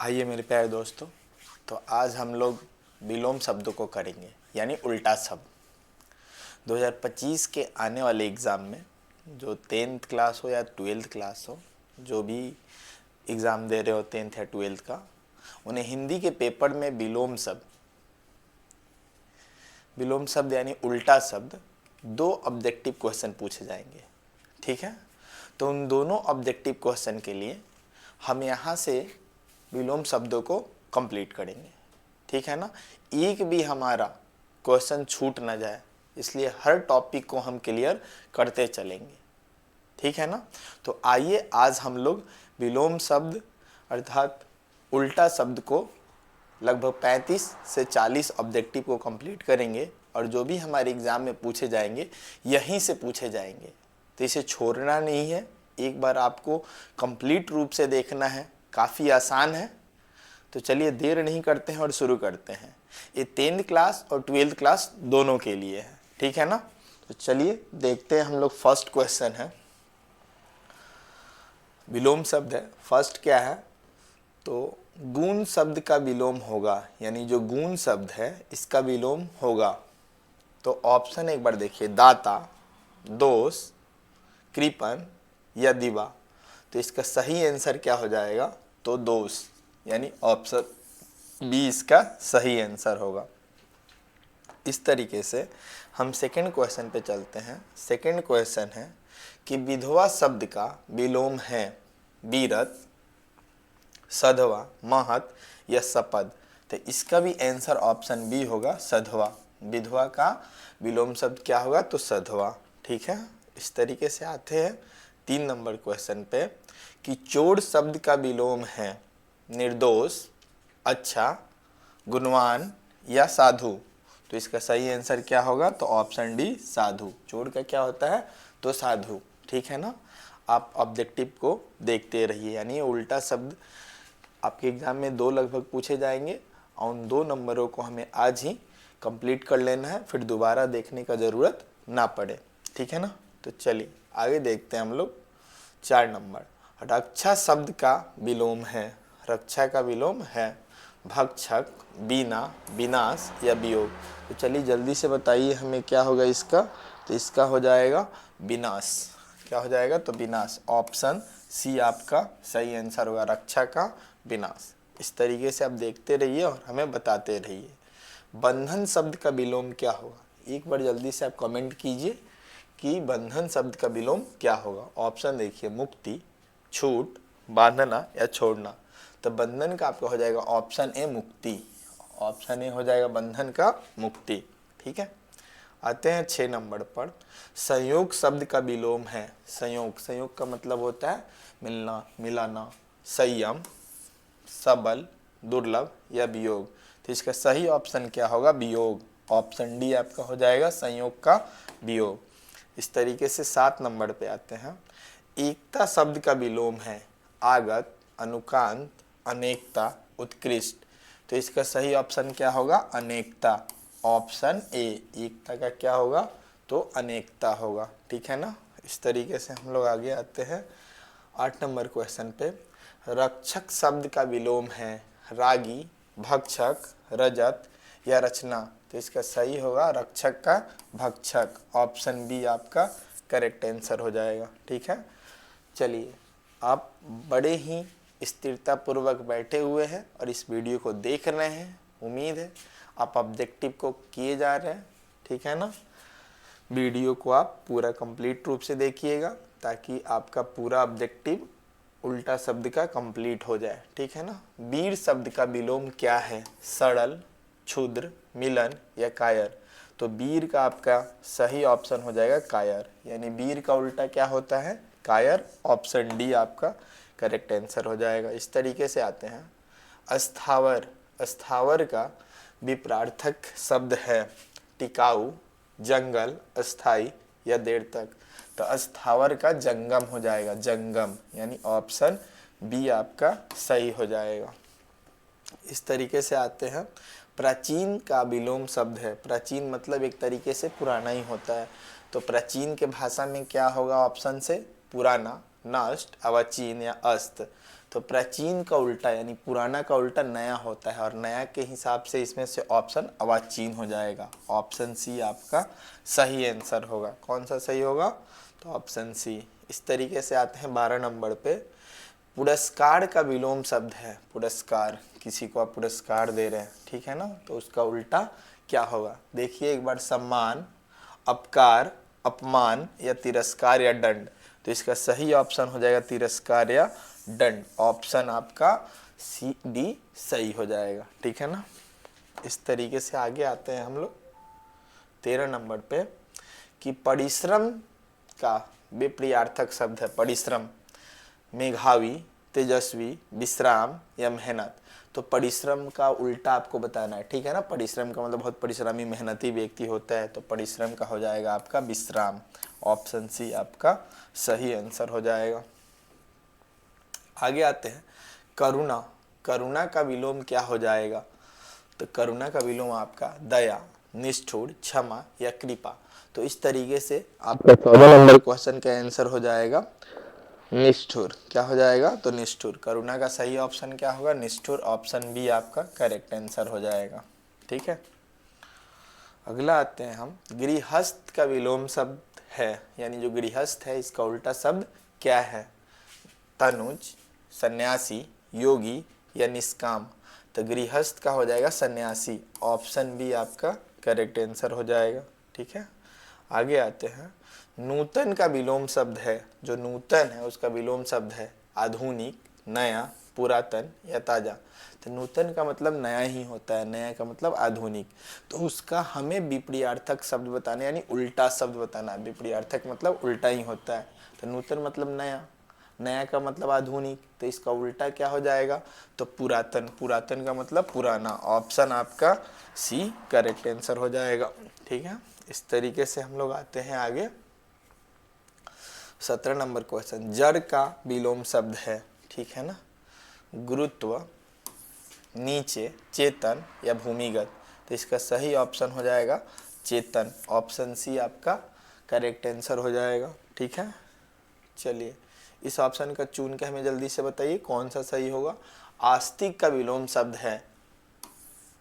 आइए मेरे प्यारे दोस्तों, तो आज हम लोग विलोम शब्दों को करेंगे यानी उल्टा शब्द। 2025 के आने वाले एग्ज़ाम में जो 10th क्लास हो या 12th क्लास हो, जो भी एग्ज़ाम दे रहे हो 10th या 12th का, उन्हें हिंदी के पेपर में विलोम शब्द यानी उल्टा शब्द 2 ऑब्जेक्टिव क्वेश्चन पूछे जाएंगे। ठीक है, तो उन दोनों ऑब्जेक्टिव क्वेश्चन के लिए हम यहाँ से विलोम शब्दों को कंप्लीट करेंगे। ठीक है ना, एक भी हमारा क्वेश्चन छूट ना जाए, इसलिए हर टॉपिक को हम क्लियर करते चलेंगे। ठीक है ना, तो आइए आज हम लोग विलोम शब्द अर्थात उल्टा शब्द को लगभग 35 से 40 ऑब्जेक्टिव को कंप्लीट करेंगे और जो भी हमारे एग्ज़ाम में पूछे जाएंगे यहीं से पूछे जाएंगे, तो इसे छोड़ना नहीं है। एक बार आपको कंप्लीट रूप से देखना है, काफ़ी आसान है। तो चलिए देर नहीं करते हैं और शुरू करते हैं। ये 10th क्लास और 12th क्लास दोनों के लिए है। ठीक है ना, तो चलिए देखते हैं हम लोग। फर्स्ट क्वेश्चन है, विलोम शब्द है। फर्स्ट क्या है, तो गुण शब्द का विलोम होगा, यानी जो गुण शब्द है इसका विलोम होगा। तो ऑप्शन एक बार देखिए, दाता, दोष, कृपण या दिवा। तो इसका सही आंसर क्या हो जाएगा, तो दोष, यानी ऑप्शन बी इसका सही आंसर होगा। इस तरीके से हम सेकंड क्वेश्चन पे चलते हैं। सेकंड क्वेश्चन है कि विधवा शब्द का विलोम है बीरत, सधवा, महत या सपद। तो इसका भी आंसर ऑप्शन बी होगा, सधवा। विधवा का विलोम शब्द क्या होगा, तो सधवा। ठीक है, इस तरीके से आते हैं 3 नंबर क्वेश्चन पे कि चोर शब्द का विलोम है निर्दोष, अच्छा, गुणवान या साधु। तो इसका सही आंसर क्या होगा, तो ऑप्शन डी, साधु। चोर का क्या होता है, तो साधु। ठीक है ना, आप ऑब्जेक्टिव को देखते रहिए, यानी उल्टा शब्द आपके एग्जाम में 2 लगभग पूछे जाएंगे और उन 2 नंबरों को हमें आज ही कंप्लीट कर लेना है, फिर दोबारा देखने का ज़रूरत ना पड़े। ठीक है ना, तो चलिए आगे देखते हैं हम लोग। 4 नंबर, रक्षा शब्द का विलोम है। रक्षा का विलोम है भक्षक, बीना, विनाश या वियोग। तो चलिए जल्दी से बताइए हमें क्या होगा इसका, तो इसका हो जाएगा विनाश। क्या हो जाएगा, तो विनाश। ऑप्शन सी आपका सही आंसर होगा, रक्षा का विनाश। इस तरीके से आप देखते रहिए और हमें बताते रहिए। बंधन शब्द का विलोम क्या होगा, एक बार जल्दी से आप कमेंट कीजिए कि बंधन शब्द का विलोम क्या होगा। ऑप्शन देखिए, मुक्ति, छूट, बांधना या छोड़ना। तो बंधन का आपका हो जाएगा ऑप्शन ए, मुक्ति। ऑप्शन ए हो जाएगा बंधन का मुक्ति। ठीक है, आते हैं 6 नंबर पर। संयोग शब्द का विलोम है संयोग। संयोग का मतलब होता है मिलना, मिलाना। संयम, सबल, दुर्लभ या वियोग। तो इसका सही ऑप्शन क्या होगा, वियोग। ऑप्शन डी आपका हो जाएगा संयोग का वियोग। इस तरीके से 7 नंबर पे आते हैं। एकता शब्द का विलोम है आगत, अनुकांत, अनेकता, उत्कृष्ट। तो इसका सही ऑप्शन क्या होगा, अनेकता। ऑप्शन ए, एकता का क्या होगा, तो अनेकता होगा। ठीक है ना, इस तरीके से हम लोग आगे आते हैं 8 नंबर क्वेश्चन पे। रक्षक शब्द का विलोम है रागी, भक्षक, रजत या रचना। तो इसका सही होगा रक्षक का भक्षक। ऑप्शन बी आपका करेक्ट आंसर हो जाएगा। ठीक है, चलिए आप बड़े ही स्थिरता पूर्वक बैठे हुए हैं और इस वीडियो को देख रहे हैं। उम्मीद है आप ऑब्जेक्टिव को किए जा रहे हैं। ठीक है ना, वीडियो को आप पूरा कंप्लीट रूप से देखिएगा ताकि आपका पूरा ऑब्जेक्टिव उल्टा शब्द का कंप्लीट हो जाए। ठीक है ना, वीर शब्द का विलोम क्या है, सरल, क्षुद्र, मिलन या कायर। तो वीर का आपका सही ऑप्शन हो जाएगा कायर, यानी वीर का उल्टा क्या होता है, कायर। ऑप्शन डी आपका करेक्ट आंसर हो जाएगा। इस तरीके से आते हैं अस्थावर। अस्थावर का विपरार्थक शब्द है टिकाऊ, जंगल, अस्थाई या देर तक। तो अस्थावर का जंगम हो जाएगा, जंगम, यानी ऑप्शन बी आपका सही हो जाएगा। इस तरीके से आते हैं प्राचीन का विलोम शब्द है। प्राचीन मतलब एक तरीके से पुराना ही होता है। तो प्राचीन के भाषा में क्या होगा, ऑप्शन से पुराना, नष्ट, अवाचीन या अस्त। तो प्राचीन का उल्टा यानी पुराना का उल्टा नया होता है, और नया के हिसाब से इसमें से ऑप्शन अवाचीन हो जाएगा। ऑप्शन सी आपका सही आंसर होगा। कौन सा सही होगा? तो ऑप्शन सी। इस तरीके से आते हैं 12 नंबर पे। पुरस्कार का विलोम शब्द है। पुरस्कार, किसी को आप पुरस्कार दे रहे हैं, ठीक है ना, तो उसका उल्टा क्या होगा? देखिए एक बार, सम्मान, अपकार, अपमान या तिरस्कार या दंड। तो इसका सही ऑप्शन हो जाएगा तिरस्कार या दंड। ऑप्शन आपका सी डी सही हो जाएगा, ठीक है ना। इस तरीके से आगे आते हैं हम लोग 13 नंबर पे कि परिश्रम का विपरीतार्थक शब्द है। परिश्रम, मेधावी, तेजस्वी, विश्राम या मेहनत। तो परिश्रम का उल्टा आपको बताना है, ठीक है ना। परिश्रम का मतलब बहुत परिश्रमी मेहनती व्यक्ति होता है, तो परिश्रम का हो जाएगा आपका विश्राम। ऑप्शन सी आपका सही आंसर हो जाएगा। आगे आते हैं करुणा। करुणा का विलोम क्या हो जाएगा? तो करुणा का विलोम आपका दया, निष्ठुर, क्षमा या कृपा। तो इस तरीके से आपका 14 नंबर क्वेश्चन का आंसर हो जाएगा निष्ठुर। क्या हो जाएगा? तो निष्ठुर। करुणा का सही ऑप्शन क्या होगा? निष्ठुर। ऑप्शन बी आपका करेक्ट आंसर हो जाएगा, ठीक है। अगला आते हैं हम, गृहस्थ का विलोम शब्द है, यानी जो गृहस्थ है इसका उल्टा शब्द क्या है? तनुज, सन्यासी, योगी या निष्काम। तो गृहस्थ का हो जाएगा सन्यासी। ऑप्शन बी आपका करेक्ट आंसर हो जाएगा, ठीक है। आगे आते हैं, नूतन का विलोम शब्द है। जो नूतन है उसका विलोम शब्द है आधुनिक, नया, पुरातन या ताजा। तो नूतन का मतलब नया ही होता है, नया का मतलब आधुनिक। तो उसका हमें विपरीतार्थक शब्द बताना, यानी उल्टा शब्द बताना। विपरीतार्थक मतलब उल्टा ही होता है। तो नूतन मतलब नया, नया का मतलब आधुनिक, तो इसका उल्टा क्या हो जाएगा? तो पुरातन। पुरातन का मतलब पुराना। ऑप्शन आपका सी करेक्ट आंसर हो जाएगा, ठीक है। इस तरीके से हम लोग आते हैं आगे 17 नंबर क्वेश्चन। जड़ का विलोम शब्द है, ठीक है ना। गुरुत्व, नीचे, चेतन या भूमिगत। तो इसका सही ऑप्शन हो जाएगा चेतन। ऑप्शन सी आपका करेक्ट आंसर हो जाएगा, ठीक है। चलिए इस ऑप्शन का चुन के हमें जल्दी से बताइए कौन सा सही होगा। आस्तिक का विलोम शब्द है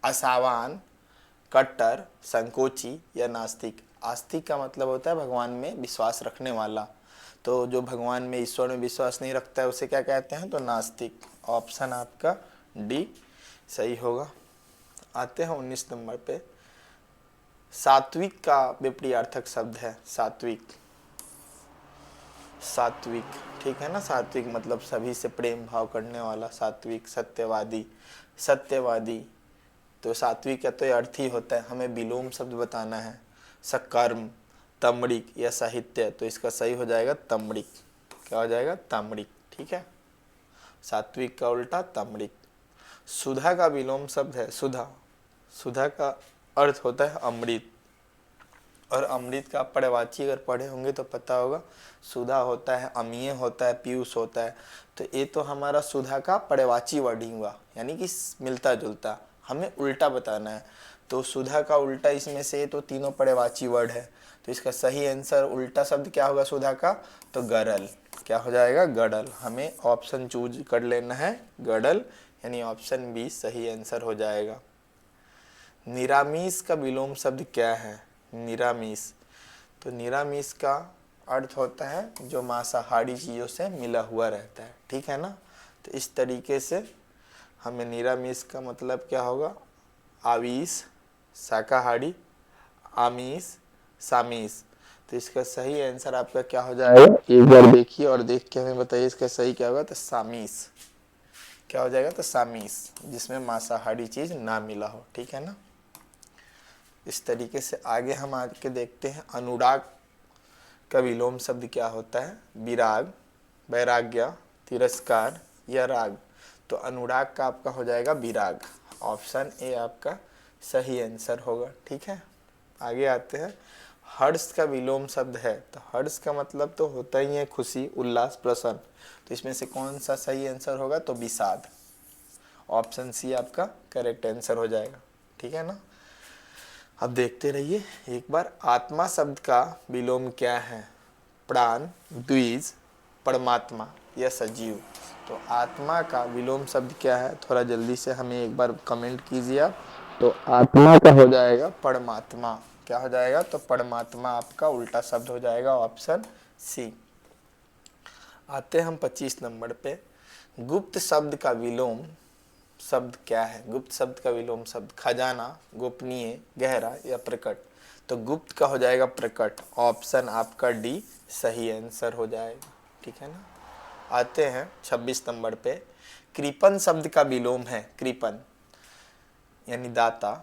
असावान, कट्टर, संकोची या नास्तिक। आस्तिक का मतलब होता है भगवान में विश्वास रखने वाला। तो जो भगवान में, ईश्वर में विश्वास नहीं रखता है उसे क्या कहते हैं? तो नास्तिक। ऑप्शन आपका डी सही होगा। आते हैं 19 नंबर पे, सात्विक का विपरीतार्थक शब्द है सात्विक। सात्विक, ठीक है ना। सात्विक मतलब सभी से प्रेम भाव करने वाला सात्विक। सत्यवादी, सत्यवादी। तो सात्विक का तो ये अर्थ ही होता है। हमें विलोम शब्द बताना है, सकर्म, तमड़िक या साहित्य। तो इसका सही हो जाएगा तमड़िक। क्या हो जाएगा? तमड़िक, ठीक है। सात्विक का उल्टा तमड़िक। सुधा का विलोम शब्द है सुधा। सुधा का अर्थ होता है अमृत, और अमृत का पर्यायवाची अगर पढ़े होंगे तो पता होगा, सुधा होता है, अमीय होता है, पीयूष होता है। तो ये तो हमारा सुधा का पर्यायवाची वर्डिंग हुआ, यानी कि मिलता जुलता। हमें उल्टा बताना है। तो सुधा का उल्टा इसमें से तो तीनों पर्यायवाची वर्ड है। तो इसका सही आंसर उल्टा शब्द क्या होगा सुधा का? तो गड़ल। क्या हो जाएगा? गड़ल। हमें ऑप्शन चूज कर लेना है गड़ल, यानी ऑप्शन बी सही आंसर हो जाएगा। निरामिष का विलोम शब्द क्या है? निरामिष। तो निरामिष का अर्थ होता है जो मांसाहारी चीज़ों से मिला हुआ रहता है, ठीक है ना। तो इस तरीके से हमें निरामिष का मतलब क्या होगा? आमिष, शाकाहारी, आमिष, सामिष। तो इसका सही आंसर आपका क्या हो जाएगा? एक बार देखिए और देख के हमें बताइए इसका सही क्या होगा। तो सामिष। क्या हो जाएगा? तो सामिष, जिसमें मांसाहारी चीज ना मिला हो, ठीक है ना। इस तरीके से आगे हम आके देखते हैं अनुराग का विलोम शब्द क्या होता है? विराग, वैराग्य, तिरस्कार या राग। तो अनुराग का आपका हो जाएगा विराग। ऑप्शन ए आपका सही आंसर होगा, ठीक है। आगे आते हैं, हर्ष का विलोम शब्द है। तो हर्ष का मतलब तो होता ही है खुशी, उल्लास, प्रसन्न। तो इसमें से कौन सा सही आंसर होगा? तो विषाद। ऑप्शन सी आपका करेक्ट आंसर हो जाएगा, ठीक है ना। अब देखते रहिए एक बार, आत्मा शब्द का विलोम क्या है? प्राण, द्विज, परमात्मा या सजीव। तो आत्मा का विलोम शब्द क्या है, थोड़ा जल्दी से हमें एक बार कमेंट कीजिए आप। तो आत्मा का हो जाएगा परमात्मा। क्या हो जाएगा, तो परमात्मा आपका उल्टा शब्द हो जाएगा, ऑप्शन सी। आते हैं हम 25 नंबर पे। गुप्त शब्द का विलोम शब्द क्या है। गुप्त शब्द का विलोम शब्द खजाना, गोपनीय, गहरा या प्रकट। तो गुप्त का हो जाएगा प्रकट, ऑप्शन आपका डी सही आंसर हो जाएगा, ठीक है ना। आते हैं 26 नंबर पे। कृपण शब्द का विलोम है, कृपण यानी दाता,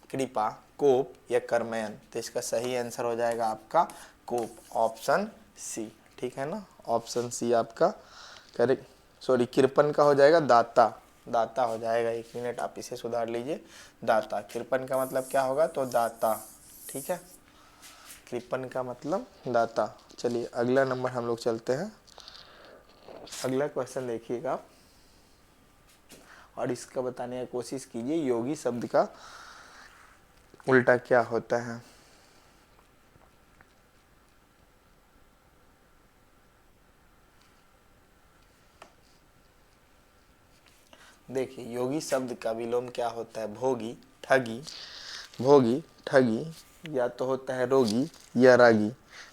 कृपा, कोप या कर्मयन। तो इसका सही आंसर हो जाएगा आपका कोप, ऑप्शन सी, ठीक है ना। ऑप्शन सी आपका करेक्ट। सॉरी, कृपण का हो जाएगा दाता, दाता हो जाएगा। 1 मिनट आप इसे सुधार लीजिए, दाता। कृपण का मतलब क्या होगा, तो दाता, ठीक है। कृपण का मतलब दाता। चलिए अगला नंबर हम लोग चलते हैं। अगला क्वेश्चन देखिएगा आप और इसका बताने की कोशिश कीजिए, योगी शब्द का उल्टा क्या होता है। देखिए, योगी शब्द का विलोम क्या होता है, भोगी, ठगी, भोगी, ठगी, या तो होता है रोगी या रागी।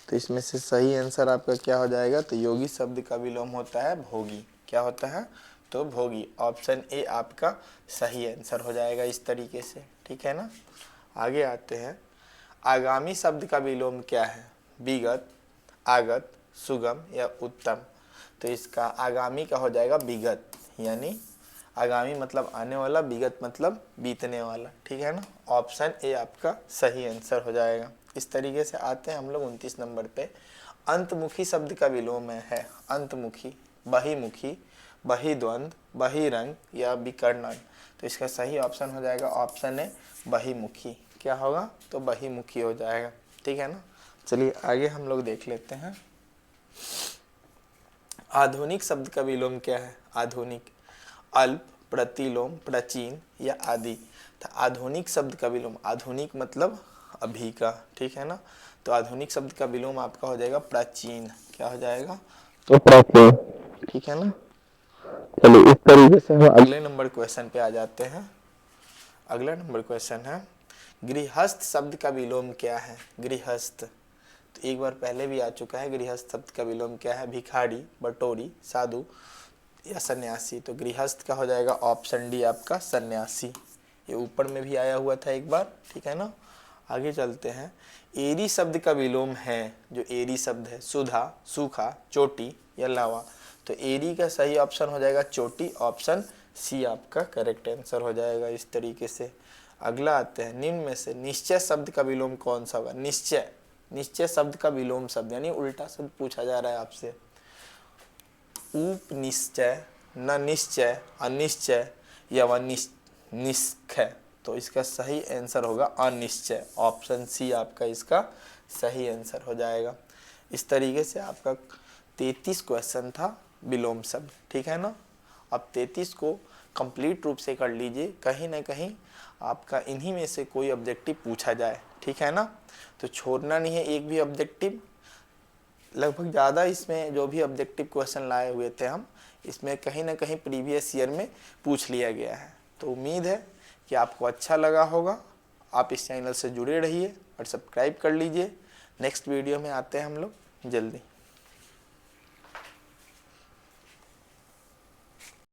तो इसमें से सही आंसर आपका क्या हो जाएगा, तो योगी शब्द का विलोम होता है भोगी। क्या होता है, तो भोगी, ऑप्शन ए आपका सही आंसर हो जाएगा इस तरीके से, ठीक है ना। आगे आते हैं। आगामी शब्द का विलोम क्या है, विगत, आगत, सुगम या उत्तम। तो इसका आगामी का हो जाएगा विगत, यानी आगामी मतलब आने वाला, विगत मतलब बीतने वाला, ठीक है ना। ऑप्शन ए आपका सही आंसर हो जाएगा। इस तरीके से आते हैं हम लोग 29 नंबर पे। अंतमुखी शब्द का विलोम है अंतमुखी, बहिमुखी, बहिद्वंद, बहिरंग या विकर्णन। तो इसका सही ऑप्शन हो जाएगा ऑप्शन ए बहिमुखी। क्या होगा, तो बहिमुखी हो जाएगा, ठीक है ना। चलिए आगे हम लोग देख लेते हैं। आधुनिक शब्द का विलोम क्या है, आधुनिक, अल्प, प्रतिलोम, प्राचीन या आदि। तो आधुनिक शब्द का विलोम, आधुनिक मतलब अभी का, ठीक है ना। तो आधुनिक शब्द का विलोम आपका हो जाएगा प्राचीन। क्या हो जाएगा, तो प्राचीन, ठीक है ना। चलिए इस तरीके से हम अगले नंबर क्वेश्चन पे आ जाते हैं। अगला नंबर क्वेश्चन है, गृहस्थ शब्द का विलोम क्या है, गृहस्थ। तो एक बार पहले भी आ चुका है, गृहस्थ शब्द का विलोम क्या है, भिखारी, बटोरी, साधु या सन्यासी। तो गृहस्थ का हो जाएगा ऑप्शन डी आपका सन्यासी। ये ऊपर में भी आया हुआ था एक बार, ठीक है ना। आगे चलते हैं। एरी शब्द का विलोम है, जो एरी शब्द है, सुधा, सूखा, चोटी या लावा। तो एरी का सही ऑप्शन हो जाएगा चोटी, ऑप्शन सी आपका करेक्ट आंसर हो जाएगा इस तरीके से। अगला आते हैं, निम्न में से निश्चय शब्द का विलोम कौन सा होगा, निश्चय, निश्चय शब्द का विलोम शब्द यानी उल्टा शब्द पूछा जा रहा है आपसे। उपनिश्चय, न निश्चय, अनिश्चय या निष्क्रिय। तो इसका सही आंसर होगा अनिश्चय, ऑप्शन सी आपका इसका सही आंसर हो जाएगा। इस तरीके से आपका 33 क्वेश्चन था विलोम शब्द, ठीक है ना। अब 33 को कंप्लीट रूप से कर लीजिए, कहीं ना कहीं आपका इन्हीं में से कोई ऑब्जेक्टिव पूछा जाए, ठीक है ना। तो छोड़ना नहीं है एक भी ऑब्जेक्टिव। लगभग ज़्यादा इसमें जो भी ऑब्जेक्टिव क्वेश्चन लाए हुए थे हम, इसमें कहीं ना कहीं प्रीवियस ईयर में पूछ लिया गया है। तो उम्मीद है कि आपको अच्छा लगा होगा। आप इस चैनल से जुड़े रहिए और सब्सक्राइब कर लीजिए। नेक्स्ट वीडियो में आते हैं हम लोग जल्दी।